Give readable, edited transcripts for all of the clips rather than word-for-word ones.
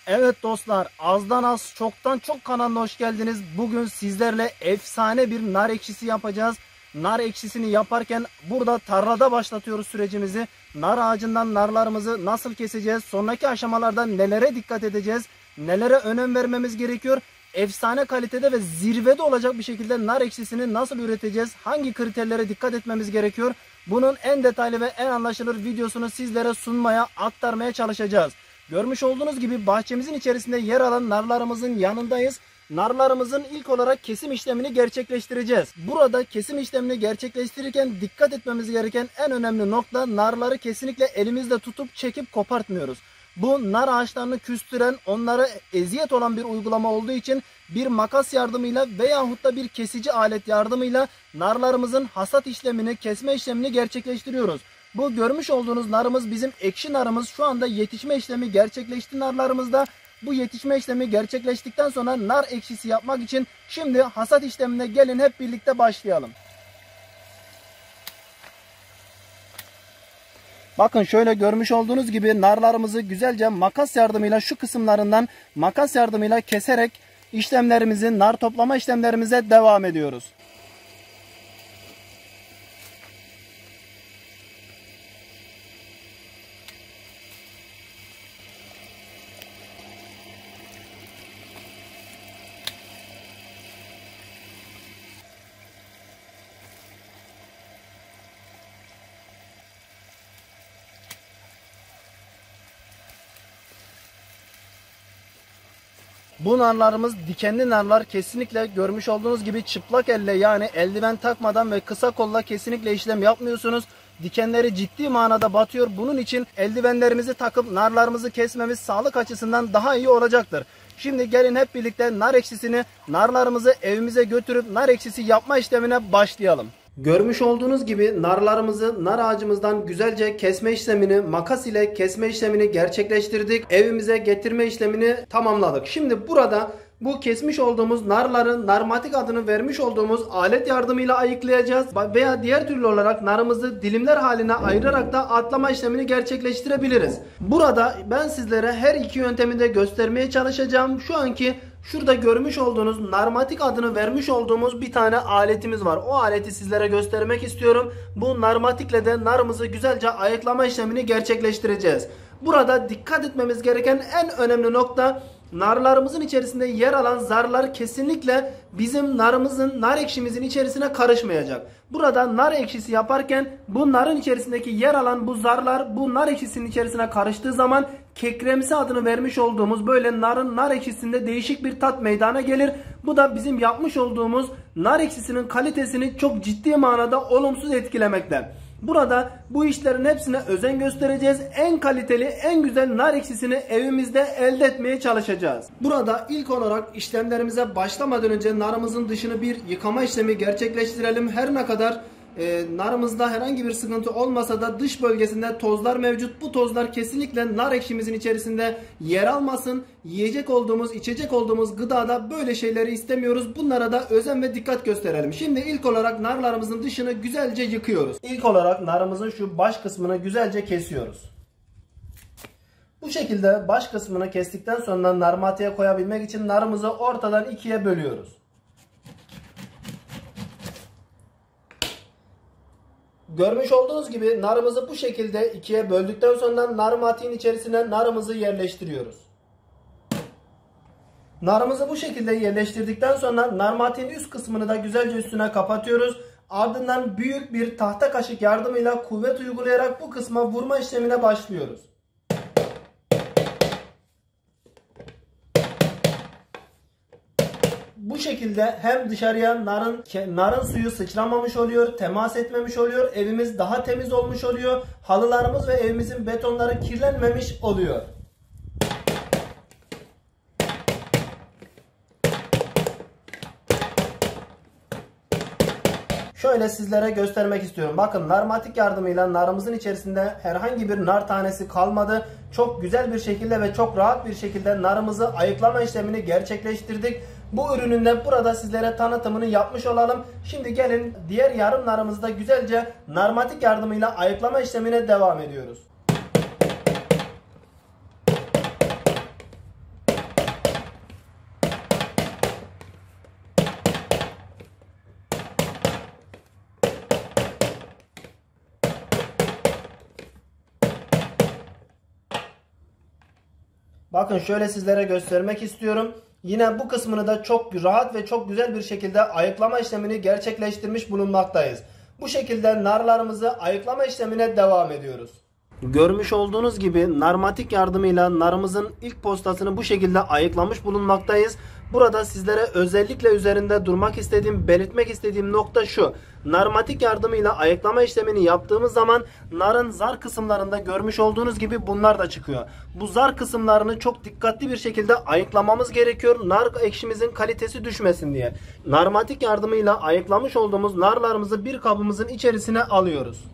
Evet dostlar, azdan az çoktan çok kanalına hoş geldiniz. Bugün sizlerle efsane bir nar ekşisi yapacağız. Nar ekşisini yaparken burada tarlada başlatıyoruz sürecimizi. Nar ağacından narlarımızı nasıl keseceğiz? Sonraki aşamalarda nelere dikkat edeceğiz? Nelere önem vermemiz gerekiyor? Efsane kalitede ve zirvede olacak bir şekilde nar ekşisini nasıl üreteceğiz? Hangi kriterlere dikkat etmemiz gerekiyor? Bunun en detaylı ve en anlaşılır videosunu sizlere sunmaya, aktarmaya çalışacağız. Görmüş olduğunuz gibi bahçemizin içerisinde yer alan narlarımızın yanındayız. Narlarımızın ilk olarak kesim işlemini gerçekleştireceğiz. Burada kesim işlemini gerçekleştirirken dikkat etmemiz gereken en önemli nokta, narları kesinlikle elimizle tutup çekip kopartmıyoruz. Bu nar ağaçlarını küstüren, onlara eziyet olan bir uygulama olduğu için bir makas yardımıyla veyahut da bir kesici alet yardımıyla narlarımızın hasat işlemini, kesme işlemini gerçekleştiriyoruz. Bu görmüş olduğunuz narımız bizim ekşi narımız. Şu anda yetişme işlemi gerçekleşti narlarımızda. Bu yetişme işlemi gerçekleştikten sonra nar ekşisi yapmak için şimdi hasat işlemine gelin hep birlikte başlayalım. Bakın şöyle görmüş olduğunuz gibi narlarımızı güzelce makas yardımıyla şu kısımlarından makas yardımıyla keserek işlemlerimizi, nar toplama işlemlerimize devam ediyoruz. Bu narlarımız dikenli narlar, kesinlikle görmüş olduğunuz gibi çıplak elle, yani eldiven takmadan ve kısa kolla kesinlikle işlem yapmıyorsunuz. Dikenleri ciddi manada batıyor. Bunun için eldivenlerimizi takıp narlarımızı kesmemiz sağlık açısından daha iyi olacaktır. Şimdi gelin hep birlikte nar ekşisini, narlarımızı evimize götürüp nar ekşisi yapma işlemine başlayalım. Görmüş olduğunuz gibi narlarımızı nar ağacımızdan güzelce kesme işlemini, makas ile kesme işlemini gerçekleştirdik. Evimize getirme işlemini tamamladık. Şimdi burada bu kesmiş olduğumuz narların narmatik adını vermiş olduğumuz alet yardımıyla ayıklayacağız. Veya diğer türlü olarak narımızı dilimler haline ayırarak da atlama işlemini gerçekleştirebiliriz. Burada ben sizlere her iki yöntemi de göstermeye çalışacağım. Şu anki şurada görmüş olduğunuz narmatik adını vermiş olduğumuz bir tane aletimiz var. O aleti sizlere göstermek istiyorum. Bu narmatikle de narımızı güzelce ayıklama işlemini gerçekleştireceğiz. Burada dikkat etmemiz gereken en önemli nokta, narlarımızın içerisinde yer alan zarlar kesinlikle bizim narımızın, nar ekşimizin içerisine karışmayacak. Burada nar ekşisi yaparken bu narın içerisindeki yer alan bu zarlar bu nar ekşisinin içerisine karıştığı zaman kekremsi adını vermiş olduğumuz böyle nar ekşisinde değişik bir tat meydana gelir. Bu da bizim yapmış olduğumuz nar ekşisinin kalitesini çok ciddi manada olumsuz etkilemekte. Burada bu işlerin hepsine özen göstereceğiz. En kaliteli, en güzel nar ekşisini evimizde elde etmeye çalışacağız. Burada ilk olarak işlemlerimize başlamadan önce narımızın dışını bir yıkama işlemi gerçekleştirelim. Her ne kadar narımızda herhangi bir sıkıntı olmasa da dış bölgesinde tozlar mevcut. Bu tozlar kesinlikle nar ekşimizin içerisinde yer almasın. Yiyecek olduğumuz, içecek olduğumuz gıdada böyle şeyleri istemiyoruz. Bunlara da özen ve dikkat gösterelim. Şimdi ilk olarak narlarımızın dışını güzelce yıkıyoruz. İlk olarak narımızın şu baş kısmını güzelce kesiyoruz. Bu şekilde baş kısmını kestikten sonra narmatiğe koyabilmek için narımızı ortadan ikiye bölüyoruz. Görmüş olduğunuz gibi narımızı bu şekilde ikiye böldükten sonra narmatiğin içerisine narımızı yerleştiriyoruz. Narımızı bu şekilde yerleştirdikten sonra narmatiğin üst kısmını da güzelce üstüne kapatıyoruz. Ardından büyük bir tahta kaşık yardımıyla kuvvet uygulayarak bu kısma vurma işlemine başlıyoruz. Bu şekilde hem dışarıya narın suyu sıçramamış oluyor, temas etmemiş oluyor, evimiz daha temiz olmuş oluyor, halılarımız ve evimizin betonları kirlenmemiş oluyor. Şöyle sizlere göstermek istiyorum. Bakın narmatik yardımıyla narımızın içerisinde herhangi bir nar tanesi kalmadı. Çok güzel bir şekilde ve çok rahat bir şekilde narımızı ayıklama işlemini gerçekleştirdik. Bu ürünün de burada sizlere tanıtımını yapmış olalım. Şimdi gelin diğer yarım narımızı da güzelce narmatik yardımıyla ayıklama işlemine devam ediyoruz. Bakın şöyle sizlere göstermek istiyorum. Yine bu kısmını da çok rahat ve çok güzel bir şekilde ayıklama işlemini gerçekleştirmiş bulunmaktayız. Bu şekilde narlarımızı ayıklama işlemine devam ediyoruz. Görmüş olduğunuz gibi narmatik yardımıyla narımızın ilk postasını bu şekilde ayıklamış bulunmaktayız. Burada sizlere özellikle üzerinde durmak istediğim, belirtmek istediğim nokta şu. Narmatik yardımıyla ayıklama işlemini yaptığımız zaman narın zar kısımlarında görmüş olduğunuz gibi bunlar da çıkıyor. Bu zar kısımlarını çok dikkatli bir şekilde ayıklamamız gerekiyor. Nar ekşimizin kalitesi düşmesin diye. Narmatik yardımıyla ayıklamış olduğumuz narlarımızı bir kabımızın içerisine alıyoruz.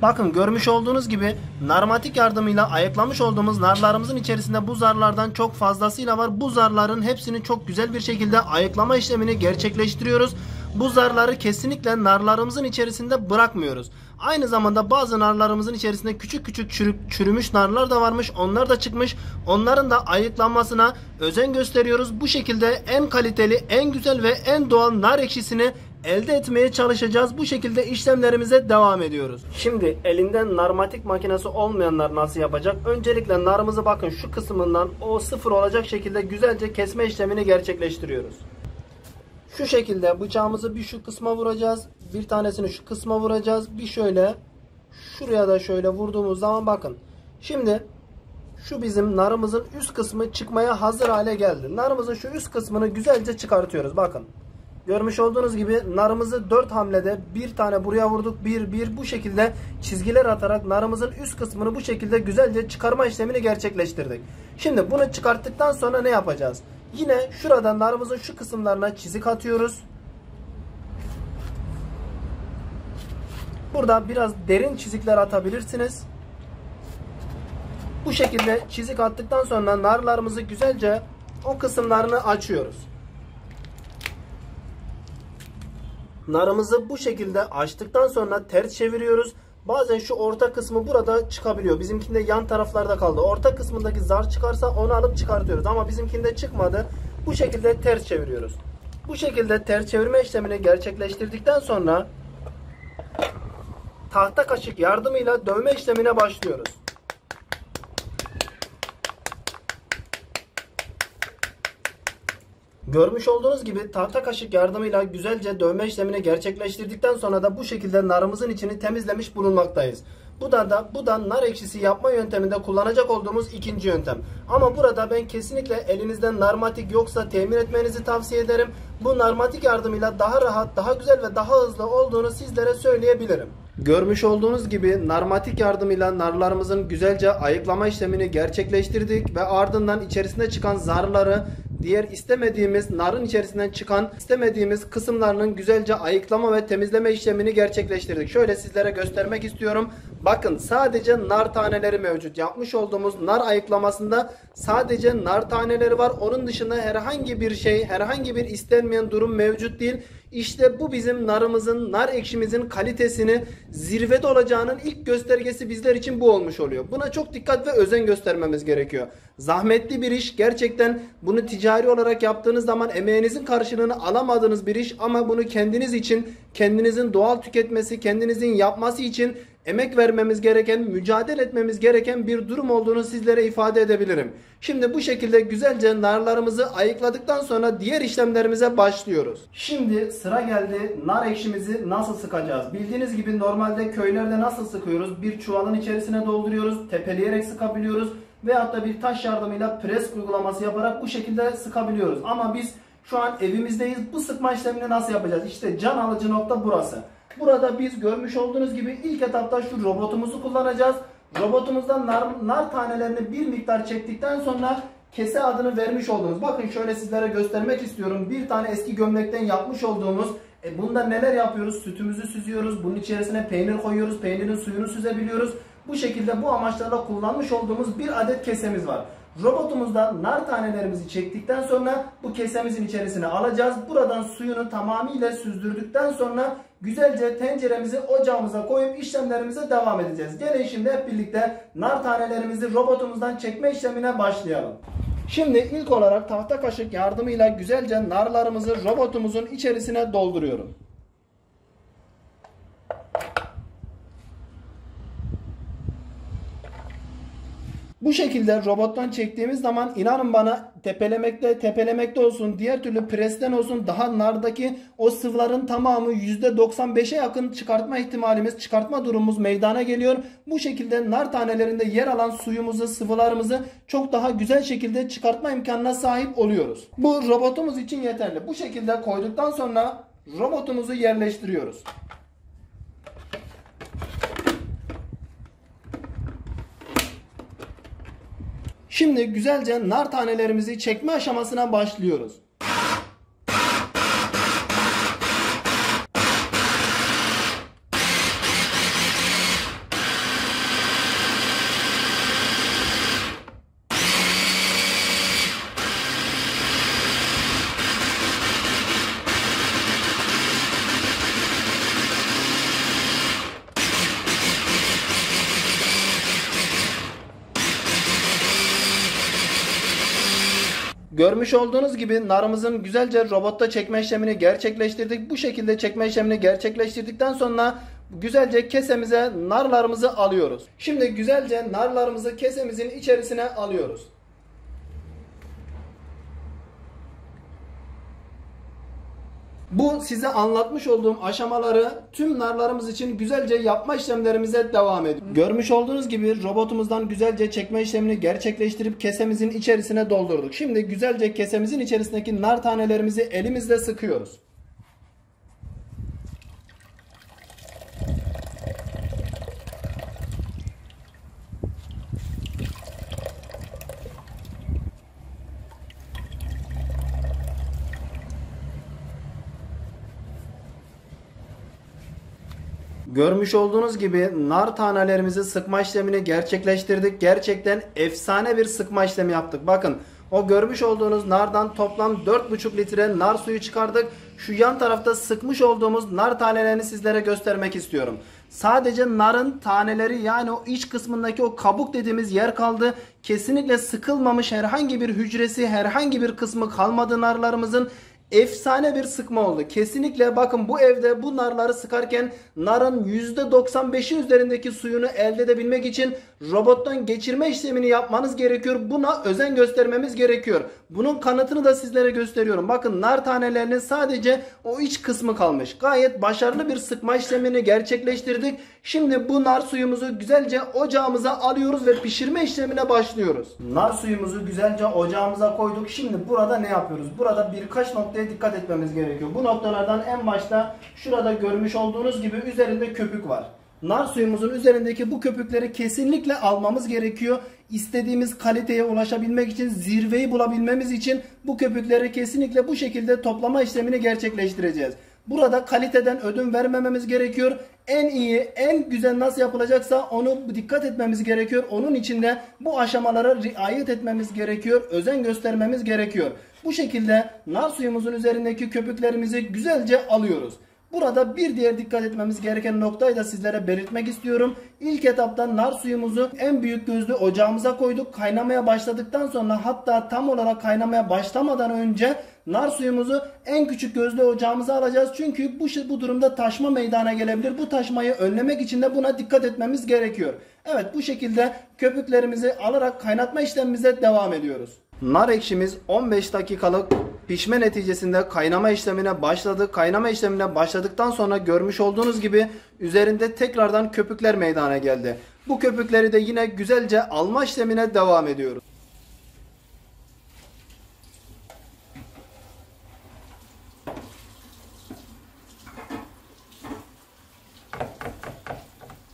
Bakın görmüş olduğunuz gibi narmatik yardımıyla ayıklamış olduğumuz narlarımızın içerisinde bu zarlardan çok fazlasıyla var. Bu zarların hepsini çok güzel bir şekilde ayıklama işlemini gerçekleştiriyoruz. Bu zarları kesinlikle narlarımızın içerisinde bırakmıyoruz. Aynı zamanda bazı narlarımızın içerisinde küçük küçük çürümüş narlar da varmış. Onlar da çıkmış. Onların da ayıklanmasına özen gösteriyoruz. Bu şekilde en kaliteli, en güzel ve en doğal nar ekşisini elde etmeye çalışacağız. Bu şekilde işlemlerimize devam ediyoruz. Şimdi elinden narmatik makinesi olmayanlar nasıl yapacak? Öncelikle narımızı bakın şu kısmından o sıfır olacak şekilde güzelce kesme işlemini gerçekleştiriyoruz. Şu şekilde bıçağımızı bir şu kısma vuracağız. Bir tanesini şu kısma vuracağız. Bir şöyle şuraya da şöyle vurduğumuz zaman bakın. Şimdi şu bizim narımızın üst kısmı çıkmaya hazır hale geldi. Narımızın şu üst kısmını güzelce çıkartıyoruz. Bakın. Görmüş olduğunuz gibi narımızı 4 hamlede bir tane buraya vurduk. Bir bu şekilde çizgiler atarak narımızın üst kısmını bu şekilde güzelce çıkarma işlemini gerçekleştirdik. Şimdi bunu çıkarttıktan sonra ne yapacağız? Yine şuradan narımızın şu kısımlarına çizik atıyoruz. Burada biraz derin çizikler atabilirsiniz. Bu şekilde çizik attıktan sonra narlarımızı güzelce o kısımlarını açıyoruz. Narımızı bu şekilde açtıktan sonra ters çeviriyoruz. Bazen şu orta kısmı burada çıkabiliyor. Bizimkinde yan taraflarda kaldı. Orta kısmındaki zar çıkarsa onu alıp çıkartıyoruz. Ama bizimkinde çıkmadı. Bu şekilde ters çeviriyoruz. Bu şekilde ters çevirme işlemini gerçekleştirdikten sonra tahta kaşık yardımıyla dövme işlemine başlıyoruz. Görmüş olduğunuz gibi tahta kaşık yardımıyla güzelce dövme işlemini gerçekleştirdikten sonra da bu şekilde narımızın içini temizlemiş bulunmaktayız. Bu da nar ekşisi yapma yönteminde kullanacak olduğumuz ikinci yöntem. Ama burada ben kesinlikle elinizde narmatik yoksa temin etmenizi tavsiye ederim. Bu narmatik yardımıyla daha rahat, daha güzel ve daha hızlı olduğunu sizlere söyleyebilirim. Görmüş olduğunuz gibi narmatik yardımıyla narlarımızın güzelce ayıklama işlemini gerçekleştirdik ve ardından içerisinde çıkan zarları, diğer istemediğimiz narın içerisinden çıkan istemediğimiz kısımlarının güzelce ayıklama ve temizleme işlemini gerçekleştirdik. Şöyle sizlere göstermek istiyorum. Bakın sadece nar taneleri mevcut. Yapmış olduğumuz nar ayıklamasında sadece nar taneleri var. Onun dışında herhangi bir şey, herhangi bir istenmeyen durum mevcut değil. İşte bu bizim narımızın, nar ekşimizin kalitesini zirvede olacağının ilk göstergesi bizler için bu olmuş oluyor. Buna çok dikkat ve özen göstermemiz gerekiyor. Zahmetli bir iş, gerçekten bunu ticari olarak yaptığınız zaman emeğinizin karşılığını alamadığınız bir iş ama bunu kendiniz için, kendinizin doğal tüketmesi, kendinizin yapması için emek vermemiz gereken, mücadele etmemiz gereken bir durum olduğunu sizlere ifade edebilirim. Şimdi bu şekilde güzelce narlarımızı ayıkladıktan sonra diğer işlemlerimize başlıyoruz. Şimdi sıra geldi nar ekşimizi nasıl sıkacağız? Bildiğiniz gibi normalde köylerde nasıl sıkıyoruz? Bir çuvalın içerisine dolduruyoruz, tepeleyerek sıkabiliyoruz veyahut da bir taş yardımıyla pres uygulaması yaparak bu şekilde sıkabiliyoruz. Ama biz şu an evimizdeyiz. Bu sıkma işlemini nasıl yapacağız? İşte can alıcı nokta burası. Burada biz görmüş olduğunuz gibi ilk etapta şu robotumuzu kullanacağız. Robotumuzdan nar tanelerini bir miktar çektikten sonra kese adını vermiş olduğumuz, bakın şöyle sizlere göstermek istiyorum. Bir tane eski gömlekten yapmış olduğumuz, bunda neler yapıyoruz? Sütümüzü süzüyoruz. Bunun içerisine peynir koyuyoruz. Peynirin suyunu süzebiliyoruz. Bu şekilde bu amaçlarla kullanmış olduğumuz bir adet kesemiz var. Robotumuzdan nar tanelerimizi çektikten sonra bu kesemizin içerisine alacağız. Buradan suyunu tamamıyla süzdürdükten sonra güzelce tenceremizi ocağımıza koyup işlemlerimize devam edeceğiz. Gelin şimdi hep birlikte nar tanelerimizi robotumuzdan çekme işlemine başlayalım. Şimdi ilk olarak tahta kaşık yardımıyla güzelce narlarımızı robotumuzun içerisine dolduruyorum. Bu şekilde robottan çektiğimiz zaman inanın bana tepelemekte olsun, diğer türlü presten olsun daha nardaki o sıvıların tamamı %95'e yakın çıkartma durumumuz meydana geliyor. Bu şekilde nar tanelerinde yer alan suyumuzu, sıvılarımızı çok daha güzel şekilde çıkartma imkanına sahip oluyoruz. Bu robotumuz için yeterli. Bu şekilde koyduktan sonra robotumuzu yerleştiriyoruz. Şimdi güzelce nar tanelerimizi çekme aşamasına başlıyoruz. Görmüş olduğunuz gibi narımızın güzelce robotta çekme işlemini gerçekleştirdik. Bu şekilde çekme işlemini gerçekleştirdikten sonra güzelce kesemize narlarımızı alıyoruz. Şimdi güzelce narlarımızı kesemizin içerisine alıyoruz. Bu size anlatmış olduğum aşamaları tüm narlarımız için güzelce yapma işlemlerimize devam ediyoruz. Görmüş olduğunuz gibi robotumuzdan güzelce çekme işlemini gerçekleştirip kesemizin içerisine doldurduk. Şimdi güzelce kesemizin içerisindeki nar tanelerimizi elimizle sıkıyoruz. Görmüş olduğunuz gibi nar tanelerimizi sıkma işlemini gerçekleştirdik. Gerçekten efsane bir sıkma işlemi yaptık. Bakın o görmüş olduğunuz nardan toplam 4,5 litre nar suyu çıkardık. Şu yan tarafta sıkmış olduğumuz nar tanelerini sizlere göstermek istiyorum. Sadece narın taneleri yani o iç kısmındaki o kabuk dediğimiz yer kaldı. Kesinlikle sıkılmamış herhangi bir hücresi, herhangi bir kısmı kalmadı narlarımızın. Efsane bir sıkma oldu. Kesinlikle bakın bu evde bu narları sıkarken narın %95'i üzerindeki suyunu elde edebilmek için robottan geçirme işlemini yapmanız gerekiyor. Buna özen göstermemiz gerekiyor. Bunun kanıtını da sizlere gösteriyorum. Bakın nar tanelerinin sadece o iç kısmı kalmış. Gayet başarılı bir sıkma işlemini gerçekleştirdik. Şimdi bu nar suyumuzu güzelce ocağımıza alıyoruz ve pişirme işlemine başlıyoruz. Nar suyumuzu güzelce ocağımıza koyduk. Şimdi burada ne yapıyoruz? Burada birkaç noktaya dikkat etmemiz gerekiyor. Bu noktalardan en başta şurada görmüş olduğunuz gibi üzerinde köpük var. Nar suyumuzun üzerindeki bu köpükleri kesinlikle almamız gerekiyor. İstediğimiz kaliteye ulaşabilmek için, zirveyi bulabilmemiz için bu köpükleri kesinlikle bu şekilde toplama işlemini gerçekleştireceğiz. Burada kaliteden ödün vermememiz gerekiyor. En iyi, en güzel nasıl yapılacaksa onu dikkat etmemiz gerekiyor. Onun için de bu aşamalara riayet etmemiz gerekiyor. Özen göstermemiz gerekiyor. Bu şekilde nar suyumuzun üzerindeki köpüklerimizi güzelce alıyoruz. Burada bir diğer dikkat etmemiz gereken noktayı da sizlere belirtmek istiyorum. İlk etapta nar suyumuzu en büyük gözlü ocağımıza koyduk. Kaynamaya başladıktan sonra hatta tam olarak kaynamaya başlamadan önce nar suyumuzu en küçük gözlü ocağımıza alacağız. Çünkü bu durumda taşma meydana gelebilir. Bu taşmayı önlemek için de buna dikkat etmemiz gerekiyor. Evet, bu şekilde köpüklerimizi alarak kaynatma işlemimize devam ediyoruz. Nar ekşimiz 15 dakikalık pişme neticesinde kaynama işlemine başladı. Kaynama işlemine başladıktan sonra görmüş olduğunuz gibi üzerinde tekrardan köpükler meydana geldi. Bu köpükleri de yine güzelce alma işlemine devam ediyoruz.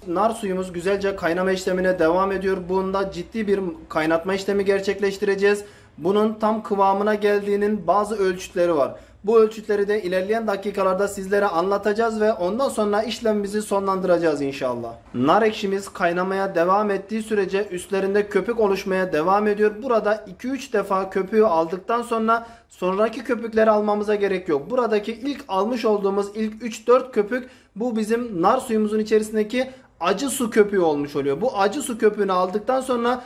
Nar suyumuz güzelce kaynama işlemine devam ediyor. Bunda ciddi bir kaynatma işlemi gerçekleştireceğiz. Bunun tam kıvamına geldiğinin bazı ölçütleri var. Bu ölçütleri de ilerleyen dakikalarda sizlere anlatacağız ve ondan sonra işlemimizi sonlandıracağız inşallah. Nar ekşimiz kaynamaya devam ettiği sürece üstlerinde köpük oluşmaya devam ediyor. Burada 2-3 defa köpüğü aldıktan sonra sonraki köpükleri almamıza gerek yok. Buradaki ilk almış olduğumuz ilk 3-4 köpük bu bizim nar suyumuzun içerisindeki acı su köpüğü olmuş oluyor. Bu acı su köpüğünü aldıktan sonra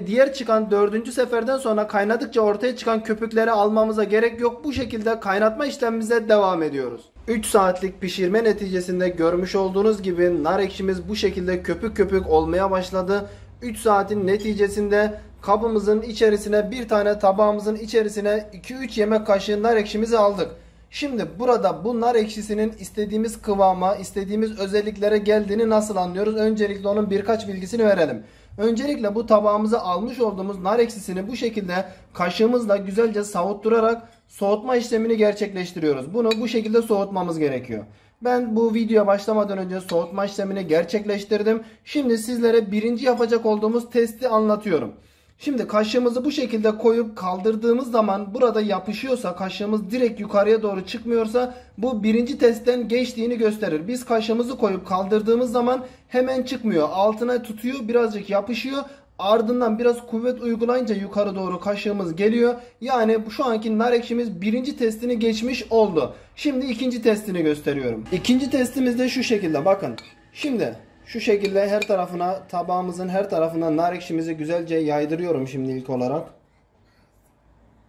diğer çıkan 4. seferden sonra kaynadıkça ortaya çıkan köpükleri almamıza gerek yok. Bu şekilde kaynatma işlemimize devam ediyoruz. 3 saatlik pişirme neticesinde görmüş olduğunuz gibi nar ekşimiz bu şekilde köpük köpük olmaya başladı. 3 saatin neticesinde kabımızın içerisine, bir tane tabağımızın içerisine 2-3 yemek kaşığı nar ekşimizi aldık. Şimdi burada bu nar ekşisinin istediğimiz kıvama, istediğimiz özelliklere geldiğini nasıl anlıyoruz? Öncelikle onun birkaç bilgisini verelim. Öncelikle bu tabağımıza almış olduğumuz nar ekşisini bu şekilde kaşığımızla güzelce savutturarak soğutma işlemini gerçekleştiriyoruz. Bunu bu şekilde soğutmamız gerekiyor. Ben bu videoya başlamadan önce soğutma işlemini gerçekleştirdim. Şimdi sizlere birinci yapacak olduğumuz testi anlatıyorum. Şimdi kaşığımızı bu şekilde koyup kaldırdığımız zaman burada yapışıyorsa, kaşığımız direkt yukarıya doğru çıkmıyorsa bu birinci testten geçtiğini gösterir. Biz kaşığımızı koyup kaldırdığımız zaman hemen çıkmıyor. Altına tutuyor, birazcık yapışıyor. Ardından biraz kuvvet uygulayınca yukarı doğru kaşığımız geliyor. Yani şu anki nar ekşimiz birinci testini geçmiş oldu. Şimdi ikinci testini gösteriyorum. İkinci testimiz de şu şekilde, bakın. Şimdi şu şekilde her tarafına, tabağımızın her tarafına nar ekşimizi güzelce yaydırıyorum şimdi ilk olarak.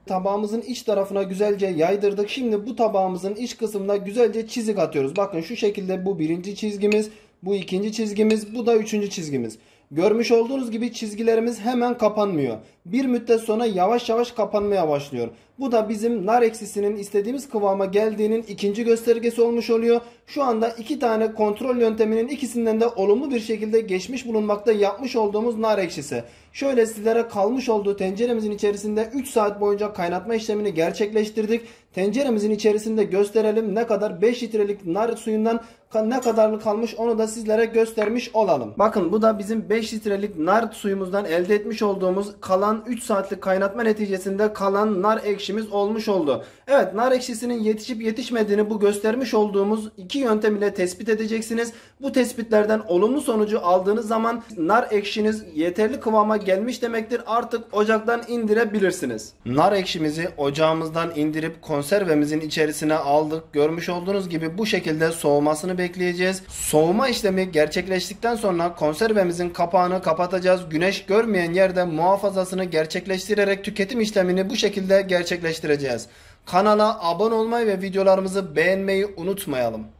Tabağımızın iç tarafına güzelce yaydırdık. Şimdi bu tabağımızın iç kısmına güzelce çizik atıyoruz. Bakın şu şekilde bu birinci çizgimiz, bu ikinci çizgimiz, bu da üçüncü çizgimiz. Görmüş olduğunuz gibi çizgilerimiz hemen kapanmıyor. Bir müddet sonra yavaş yavaş kapanmaya başlıyor. Bu da bizim nar ekşisinin istediğimiz kıvama geldiğinin ikinci göstergesi olmuş oluyor. Şu anda iki tane kontrol yönteminin ikisinden de olumlu bir şekilde geçmiş bulunmakta yapmış olduğumuz nar ekşisi. Şöyle sizlere kalmış olduğu tenceremizin içerisinde 3 saat boyunca kaynatma işlemini gerçekleştirdik. Tenceremizin içerisinde gösterelim ne kadar, 5 litrelik nar suyundan ne kadarlı kalmış onu da sizlere göstermiş olalım. Bakın bu da bizim 5 litrelik nar suyumuzdan elde etmiş olduğumuz kalan 3 saatlik kaynatma neticesinde kalan nar ekşimiz olmuş oldu. Evet, nar ekşisinin yetişip yetişmediğini bu göstermiş olduğumuz iki yöntem ile tespit edeceksiniz. Bu tespitlerden olumlu sonucu aldığınız zaman nar ekşiniz yeterli kıvama gelmiş demektir. Artık ocaktan indirebilirsiniz. Nar ekşimizi ocağımızdan indirip konservemizin içerisine aldık. Görmüş olduğunuz gibi bu şekilde soğumasını bekleyeceğiz. Soğuma işlemi gerçekleştikten sonra konservemizin kapağını kapatacağız. Güneş görmeyen yerde muhafazasını gerçekleştirerek tüketim işlemini bu şekilde gerçekleştireceğiz. Kanala abone olmayı ve videolarımızı beğenmeyi unutmayalım.